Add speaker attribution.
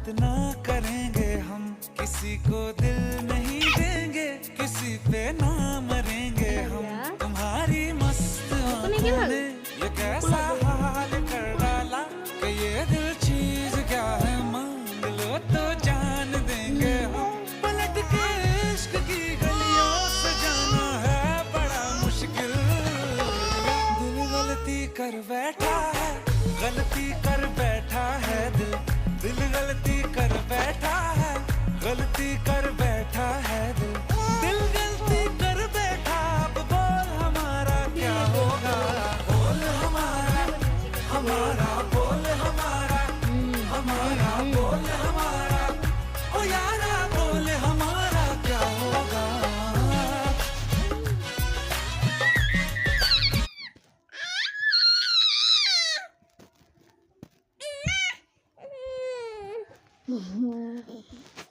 Speaker 1: बात ना करेंगे हम, किसी को दिल नहीं देंगे, किसी पे ना मरेंगे हम। तुम्हारी मस्त आंखों ने ये कैसा हाल कर डाला कि ये दिल चीज क्या है, मांग लो तो जान देंगे हम। पलट के इश्क की गलियों से जाना है बड़ा मुश्किल। दिल गलती कर बैठा है, गलती कर बैठा है दिल। दिल गलती कर बैठा है, गलती कर बैठा है दिल। दिल गलती कर बैठा, अब बोल हमारा क्या होगा। बोल हमारा, हमारा बोल हमारा, हमारा बोल हमारा, ओ यारा बोल हमारा क्या होगा।
Speaker 2: Mm-hmm.